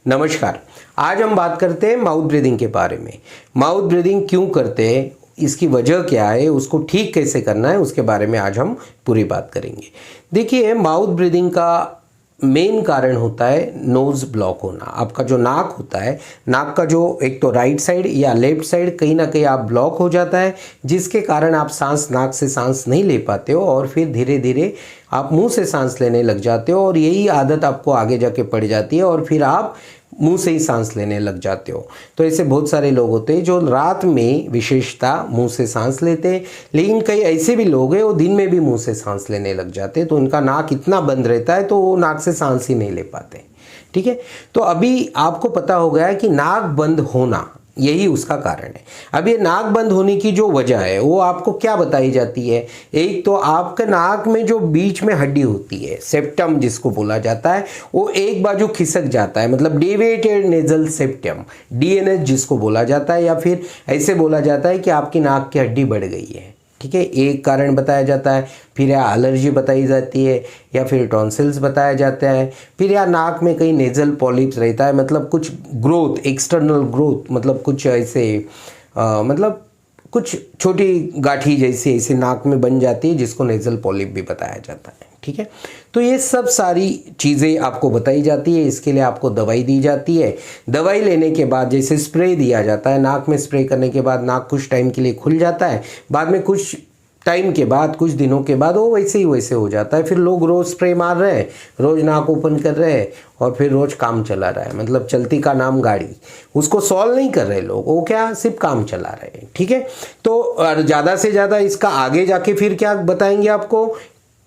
नमस्कार। आज हम बात करते हैं माउथ ब्रीदिंग के बारे में। माउथ ब्रीदिंग क्यों करते हैं, इसकी वजह क्या है, उसको ठीक कैसे करना है, उसके बारे में आज हम पूरी बात करेंगे। देखिए, माउथ ब्रीदिंग का मेन कारण होता है नोज़ ब्लॉक होना। आपका जो नाक होता है, नाक का जो एक तो राइट साइड या लेफ्ट साइड कहीं ना कहीं आप ब्लॉक हो जाता है, जिसके कारण आप सांस नाक से सांस नहीं ले पाते हो और फिर धीरे धीरे आप मुंह से सांस लेने लग जाते हो और यही आदत आपको आगे जाके पड़ जाती है और फिर आप मुंह से ही सांस लेने लग जाते हो। तो ऐसे बहुत सारे लोग होते हैं जो रात में विशेषता मुंह से सांस लेते हैं, लेकिन कई ऐसे भी लोग हैं वो दिन में भी मुंह से सांस लेने लग जाते हैं, तो उनका नाक इतना बंद रहता है तो वो नाक से सांस ही नहीं ले पाते। ठीक है, तो अभी आपको पता हो गया है कि नाक बंद होना यही उसका कारण है। अब ये नाक बंद होने की जो वजह है वो आपको क्या बताई जाती है। एक तो आपके नाक में जो बीच में हड्डी होती है, सेप्टम जिसको बोला जाता है, वो एक बाजू खिसक जाता है, मतलब डेविएटेड नेजल सेप्टम, डीएनएस जिसको बोला जाता है, या फिर ऐसे बोला जाता है कि आपकी नाक की हड्डी बढ़ गई है। ठीक है, एक कारण बताया जाता है, फिर या एलर्जी बताई जाती है, या फिर टॉन्सिल्स बताया जाता है, फिर या नाक में कहीं नेजल पॉलिप्स रहता है, मतलब कुछ ग्रोथ, एक्सटर्नल ग्रोथ, मतलब कुछ ऐसे मतलब कुछ छोटी गाठी जैसी ऐसे नाक में बन जाती है, जिसको नेजल पॉलिप भी बताया जाता है। ठीक है, तो ये सब सारी चीज़ें आपको बताई जाती है, इसके लिए आपको दवाई दी जाती है। दवाई लेने के बाद जैसे स्प्रे दिया जाता है, नाक में स्प्रे करने के बाद नाक कुछ टाइम के लिए खुल जाता है, बाद में कुछ टाइम के बाद, कुछ दिनों के बाद वो वैसे ही वैसे हो जाता है। फिर लोग रोज़ स्प्रे मार रहे हैं, रोज़ नाक ओपन कर रहे हैं और फिर रोज़ काम चला रहा है, मतलब चलती का नाम गाड़ी। उसको सॉल्व नहीं कर रहे लोग, वो क्या सिर्फ काम चला रहे हैं। ठीक है, तो और ज़्यादा से ज़्यादा इसका आगे जाके फिर क्या बताएंगे आपको,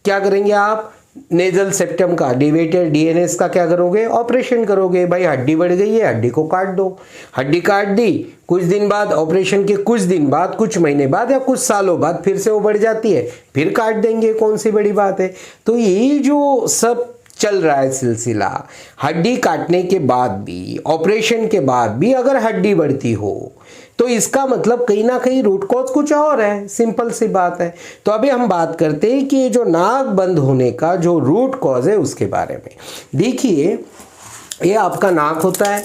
क्या करेंगे आप, नेजल सेप्टम का डेविएटेड डीएनएस का क्या करोगे, ऑपरेशन करोगे। भाई हड्डी बढ़ गई है, हड्डी को काट दो। हड्डी काट दी, कुछ दिन बाद, ऑपरेशन के कुछ दिन बाद, कुछ महीने बाद या कुछ सालों बाद फिर से वो बढ़ जाती है, फिर काट देंगे, कौन सी बड़ी बात है। तो ये जो सब चल रहा है सिलसिला, हड्डी काटने के बाद भी, ऑपरेशन के बाद भी अगर हड्डी बढ़ती हो तो इसका मतलब कहीं ना कहीं रूट कॉज कुछ और है। सिंपल सी बात है। तो अभी हम बात करते हैं कि जो नाक बंद होने का जो रूट कॉज है उसके बारे में। देखिए, ये आपका नाक होता है,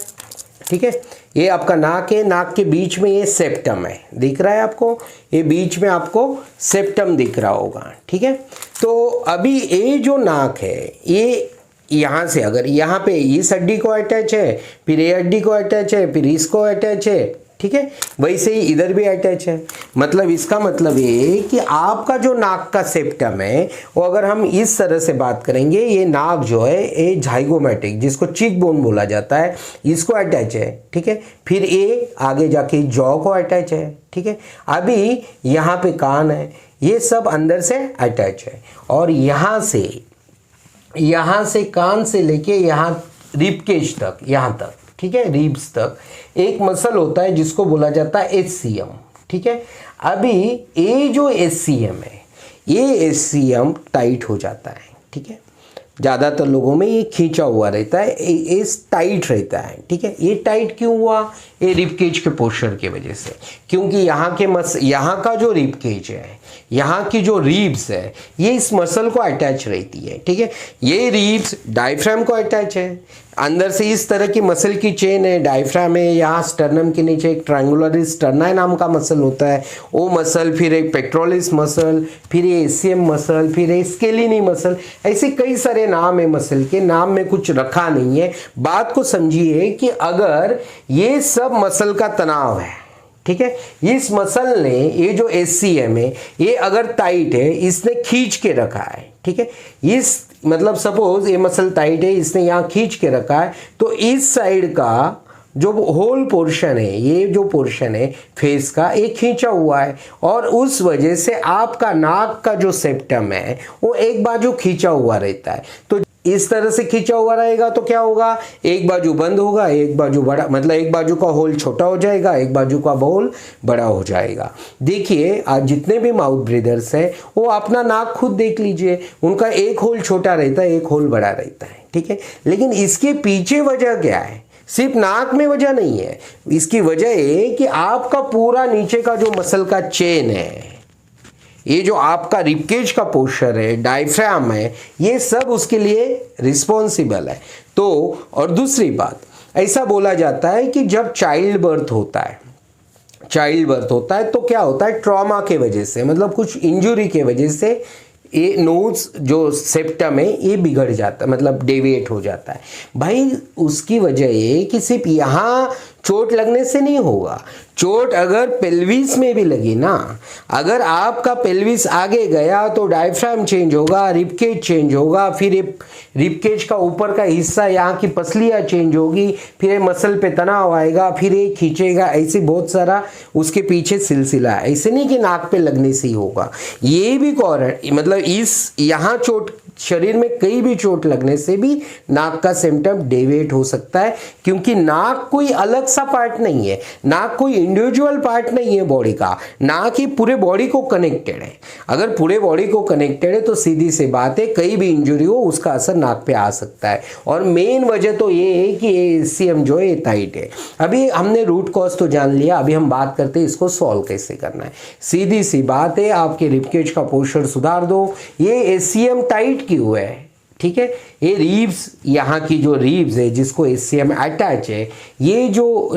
ठीक है, ये आपका नाक है, नाक के बीच में ये सेप्टम है, दिख रहा है आपको, ये बीच में आपको सेप्टम दिख रहा होगा। ठीक है, तो अभी ये जो नाक है, ये यहाँ से अगर यहाँ पे इस हड्डी को अटैच है, फिर ये हड्डी को अटैच है, फिर इसको अटैच है, ठीक है, वैसे ही इधर भी अटैच है। मतलब इसका मतलब ये कि आपका जो नाक का सेप्टम है वो, अगर हम इस तरह से बात करेंगे, ये नाक जो है ये जाइगोमैटिक, जिसको चीक बोन बोला जाता है, इसको अटैच है। ठीक है, फिर ये आगे जाके जॉ को अटैच है। ठीक है, अभी यहाँ पे कान है, ये सब अंदर से अटैच है और यहाँ से कान से लेके यहाँ रिबकेज तक, यहाँ तक, ठीक है, रिब्स तक एक मसल होता है जिसको बोला जाता है एचसीएम। ठीक है, अभी ये जो एचसीएम है, ये एचसीएम टाइट हो जाता है। ठीक है, ज़्यादातर लोगों में ये खींचा हुआ रहता है, ये टाइट रहता है। ठीक है, ये टाइट क्यों हुआ, ये रिबकेज के पोस्चर की वजह से, क्योंकि यहाँ का जो रिबकेज है, यहाँ की जो रीब्स है, ये इस मसल को अटैच रहती है। ठीक है, ये रीब्स डायफ्राम को अटैच है, अंदर से इस तरह की मसल की चेन है, डायफ्राम है, यहाँ स्टर्नम के नीचे एक ट्रायंगुलर स्टर्नाई नाम का मसल होता है, वो मसल, फिर एक पेक्टोरलिस मसल, फिर ये एसीएम मसल, फिर ये स्केलिनी मसल, ऐसे कई सारे नाम है मसल के, नाम में कुछ रखा नहीं है। बात को समझिए कि अगर ये सब मसल का तनाव है, ठीक है, इस मसल ने, ये जो एचसीएम है, ये अगर टाइट है, इसने खींच के रखा है। ठीक है, इस मतलब सपोज ये मसल टाइट है, इसने यहाँ खींच के रखा है, तो इस साइड का जो होल पोर्शन है, ये जो पोर्शन है फेस का, ये खींचा हुआ है और उस वजह से आपका नाक का जो सेप्टम है वो एक बाजू खींचा हुआ रहता है। तो इस तरह से खींचा हुआ रहेगा तो क्या होगा, एक बाजू बंद होगा, एक बाजू बड़ा, मतलब एक बाजू का होल छोटा हो जाएगा, एक बाजू का होल बड़ा हो जाएगा। देखिए, आज जितने भी माउथ ब्रीदर्स हैं वो अपना नाक खुद देख लीजिए, उनका एक होल छोटा रहता है, एक होल बड़ा रहता है। ठीक है, लेकिन इसके पीछे वजह क्या है, सिर्फ नाक में वजह नहीं है, इसकी वजह है कि आपका पूरा नीचे का जो मसल का चेन है, ये जो आपका रिबकेज का पोस्चर है, डायफ्राम है, ये सब उसके लिए रिस्पॉन्सिबल है। तो और दूसरी बात, ऐसा बोला जाता है कि जब चाइल्ड बर्थ होता है तो क्या होता है, ट्रॉमा के वजह से, मतलब कुछ इंजुरी के वजह से ये नोज जो सेप्टम है ये बिगड़ जाता है, मतलब डेविएट हो जाता है। भाई उसकी वजह ये कि सिर्फ यहाँ चोट लगने से नहीं होगा, चोट अगर पेल्विस में भी लगी ना, अगर आपका पेल्विस आगे गया तो डायफ्राम चेंज होगा, रिबकेज चेंज होगा, फिर रिबकेज का ऊपर का हिस्सा यहाँ की पसलियाँ चेंज होगी, फिर ये मसल पे तनाव आएगा, फिर ये खींचेगा, ऐसे बहुत सारा उसके पीछे सिलसिला है। ऐसे नहीं कि नाक पे लगने से ही होगा, ये भी मतलब इस यहाँ चोट, शरीर में कहीं भी चोट लगने से भी नाक का सिम्टम डेविएट हो सकता है, क्योंकि नाक कोई अलग सा पार्ट नहीं है, नाक कोई इंडिविजुअल पार्ट नहीं है बॉडी का, नाक ही पूरे बॉडी को कनेक्टेड है। अगर पूरे बॉडी को कनेक्टेड है तो सीधी सी बात है कहीं भी इंजरी हो उसका असर नाक पे आ सकता है। और मेन वजह तो ये है कि ये एचसीएम जो है टाइट है। अभी हमने रूट कॉज तो जान लिया, अभी हम बात करते हैं इसको सॉल्व कैसे करना है। सीधी सी बात है, आपके रिबकेज का पोस्चर सुधार दो। ये एचसीएम टाइट क्यों है, ठीक है, ये रीब्स, यहाँ की जो रीब्स है जिसको एचसीएम अटैच है, ये जो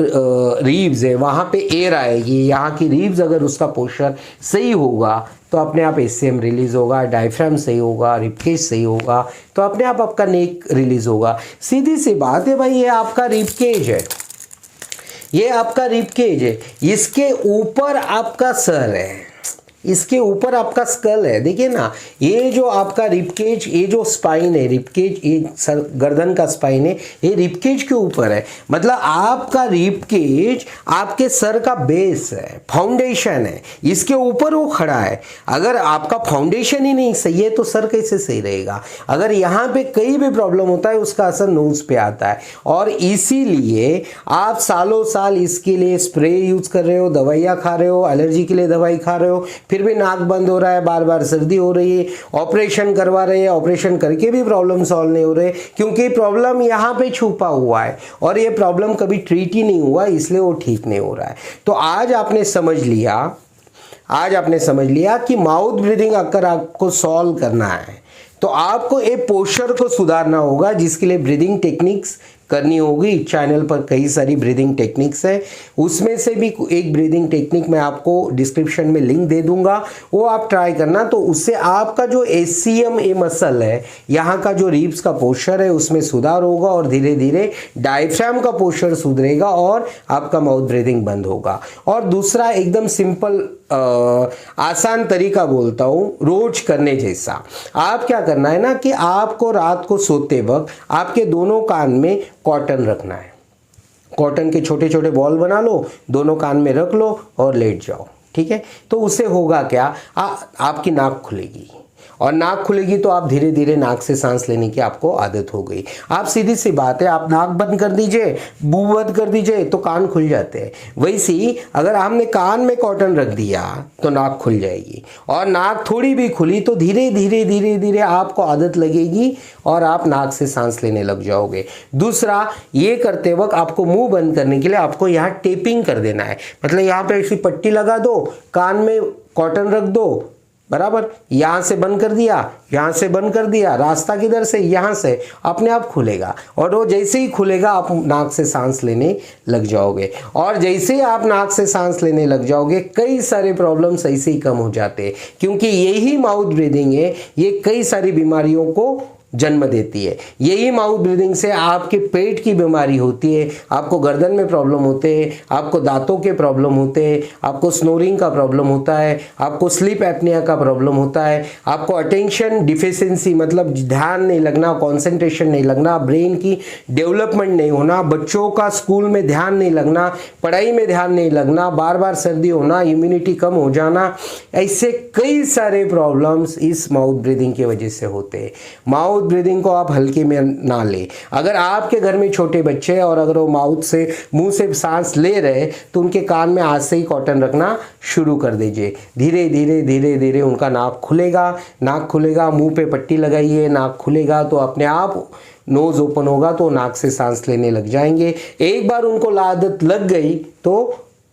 रीब्स है वहाँ पे एयर आएगी, यहाँ की रीब्स अगर उसका पोस्चर सही होगा तो अपने आप एचसीएम रिलीज होगा, डायफ्राम सही होगा, रिबकेज सही होगा तो अपने आप आपका नेक रिलीज होगा। सीधी सी बात है भाई, ये आपका रिबकेज है, ये आपका रिबकेज है, इसके ऊपर आपका सर है, इसके ऊपर आपका स्कल है। देखिए ना, ये जो आपका रिबकेज, ये जो स्पाइन है रिबकेज, ये सर गर्दन का स्पाइन है, ये रिबकेज के ऊपर है। मतलब आपका रिबकेज आपके सर का बेस है, फाउंडेशन है, इसके ऊपर वो खड़ा है। अगर आपका फाउंडेशन ही नहीं सही है तो सर कैसे सही रहेगा। अगर यहाँ पे कहीं भी प्रॉब्लम होता है उसका असर नोज पे आता है, और इसीलिए आप सालों साल इसके लिए स्प्रे यूज कर रहे हो, दवाइयाँ खा रहे हो, एलर्जी के लिए दवाई खा रहे हो, फिर भी नाक बंद हो रहा है, बार बार सर्दी हो रही है, ऑपरेशन करवा रहे हैं, ऑपरेशन करके भी प्रॉब्लम सॉल्व नहीं हो रहे, क्योंकि प्रॉब्लम यहाँ पे छुपा हुआ है और ये प्रॉब्लम कभी ट्रीट ही नहीं हुआ, इसलिए वो ठीक नहीं हो रहा है। तो आज आपने समझ लिया कि माउथ ब्रीदिंग अगर आपको सॉल्व करना है तो आपको एक पोस्चर को सुधारना होगा, जिसके लिए ब्रीदिंग टेक्निक्स करनी होगी। चैनल पर कई सारी ब्रीदिंग टेक्निक्स है, उसमें से भी एक ब्रीदिंग टेक्निक मैं आपको डिस्क्रिप्शन में लिंक दे दूंगा, वो आप ट्राई करना। तो उससे आपका जो एचसीएम ए मसल है, यहाँ का जो रिब्स का पोस्चर है उसमें सुधार होगा और धीरे धीरे डायफ्राम का पोस्चर सुधरेगा और आपका माउथ ब्रीदिंग बंद होगा। और दूसरा एकदम सिंपल आसान तरीका बोलता हूँ, रोज करने जैसा। आप क्या करना है ना कि आपको रात को सोते वक्त आपके दोनों कान में कॉटन रखना है, कॉटन के छोटे छोटे बॉल बना लो, दोनों कान में रख लो और लेट जाओ, ठीक है। तो उससे होगा क्या, आपकी नाक खुलेगी, और नाक खुलेगी तो आप धीरे धीरे नाक से सांस लेने की आपको आदत हो गई। आप सीधी सी बात है, आप नाक बंद कर दीजिए, मुंह बंद कर दीजिए तो कान खुल जाते हैं। वैसे ही अगर हमने कान में कॉटन रख दिया तो नाक खुल जाएगी, और नाक थोड़ी भी खुली तो धीरे धीरे आपको आदत लगेगी और आप नाक से सांस लेने लग जाओगे। दूसरा, ये करते वक्त आपको मुंह बंद करने के लिए आपको यहाँ टेपिंग कर देना है, मतलब यहाँ पे ऐसी पट्टी लगा दो, कान में कॉटन रख दो, बराबर, यहाँ से बंद कर दिया, यहाँ से बंद कर दिया, रास्ता किधर से, यहाँ से, अपने आप खुलेगा, और वो जैसे ही खुलेगा आप नाक से सांस लेने लग जाओगे। और जैसे ही आप नाक से सांस लेने लग जाओगे कई सारे प्रॉब्लम्स ऐसे ही कम हो जाते हैं, क्योंकि यही माउथ ब्रीदिंग है, ये कई सारी बीमारियों को जन्म देती है। यही माउथ ब्रीदिंग से आपके पेट की बीमारी होती है, आपको गर्दन में प्रॉब्लम होते हैं, आपको दांतों के प्रॉब्लम होते हैं, आपको स्नोरिंग का प्रॉब्लम होता है, आपको स्लीप एपनिया का प्रॉब्लम होता है, आपको अटेंशन डिफिशिएंसी मतलब ध्यान नहीं लगना, कंसंट्रेशन नहीं लगना, ब्रेन की डेवलपमेंट नहीं होना, बच्चों का स्कूल में ध्यान नहीं लगना, पढ़ाई में ध्यान नहीं लगना, बार बार सर्दी होना, इम्यूनिटी कम हो जाना, ऐसे कई सारे प्रॉब्लम्स इस माउथ ब्रीदिंग की वजह से होते हैं। माउथ ब्रीदिंग को आप हल्के में ना ले। अगर आपके घर में छोटे बच्चे हैं और अगर वो मुंह से सांस ले रहे तो उनके कान में आज से ही कॉटन रखना शुरू कर दीजिए। धीरे धीरे उनका नाक खुलेगा, मुंह पे पट्टी लगाइए, नाक खुलेगा तो अपने आप नोज ओपन होगा तो नाक से सांस लेने लग जाएंगे। एक बार उनको आदत लग गई तो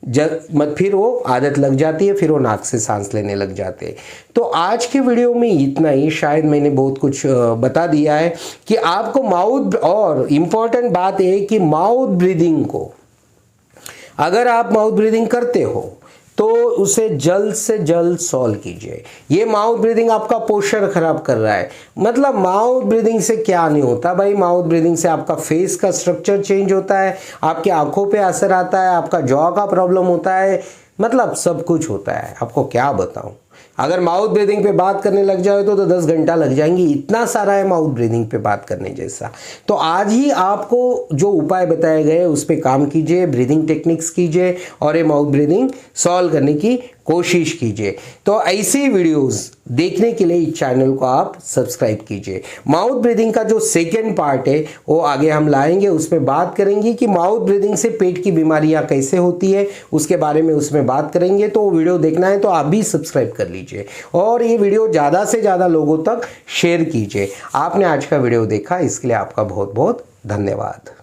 फिर वो आदत लग जाती है, फिर वो नाक से सांस लेने लग जाते हैं। तो आज के वीडियो में इतना ही, शायद मैंने बहुत कुछ बता दिया है कि आपको माउथ, और इम्पॉर्टेंट बात है कि माउथ ब्रीदिंग को अगर आप माउथ ब्रीदिंग करते हो तो उसे जल्द से जल्द सॉल्व कीजिए। ये माउथ ब्रीदिंग आपका पोस्चर खराब कर रहा है। मतलब माउथ ब्रीदिंग से क्या नहीं होता भाई, माउथ ब्रीदिंग से आपका फेस का स्ट्रक्चर चेंज होता है, आपकी आंखों पे असर आता है, आपका जॉ का प्रॉब्लम होता है, मतलब सब कुछ होता है। आपको क्या बताऊं, अगर माउथ ब्रीदिंग पे बात करने लग जाए तो 10 घंटा लग जाएंगे, इतना सारा है माउथ ब्रीदिंग पे बात करने जैसा। तो आज ही आपको जो उपाय बताए गए उस पर काम कीजिए, ब्रीदिंग टेक्निक्स कीजिए और ये माउथ ब्रीदिंग सॉल्व करने की कोशिश कीजिए। तो ऐसी वीडियोस देखने के लिए इस चैनल को आप सब्सक्राइब कीजिए। माउथ ब्रीदिंग का जो सेकेंड पार्ट है वो आगे हम लाएंगे, उसमें बात करेंगे कि माउथ ब्रीदिंग से पेट की बीमारियां कैसे होती है, उसके बारे में उसमें बात करेंगे। तो वीडियो देखना है तो आप भी सब्सक्राइब कर लीजिए और ये वीडियो ज़्यादा से ज़्यादा लोगों तक शेयर कीजिए। आपने आज का वीडियो देखा, इसके लिए आपका बहुत बहुत धन्यवाद।